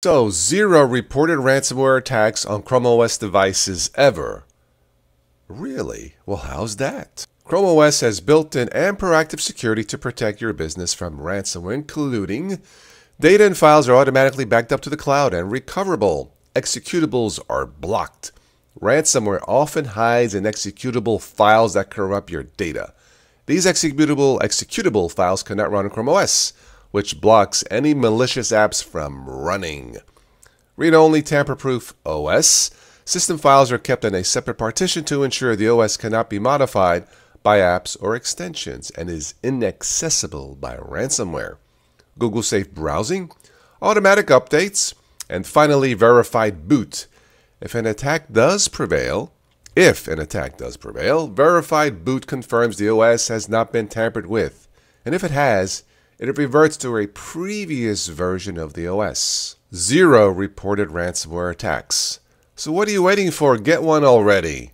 So, zero reported ransomware attacks on Chrome OS devices ever. Really? Well, how's that? Chrome OS has built-in and proactive security to protect your business from ransomware, including data and files are automatically backed up to the cloud and recoverable. Executables are blocked. Ransomware often hides in executable files that corrupt your data. These executable files cannot run on Chrome OS, which blocks any malicious apps from running. Read-only tamper-proof OS. System files are kept in a separate partition to ensure the OS cannot be modified by apps or extensions and is inaccessible by ransomware. Google Safe browsing, automatic updates, and finally verified boot. If an attack does prevail, verified boot confirms the OS has not been tampered with, and if it has, it reverts to a previous version of the OS. Zero reported ransomware attacks. So what are you waiting for? Get one already.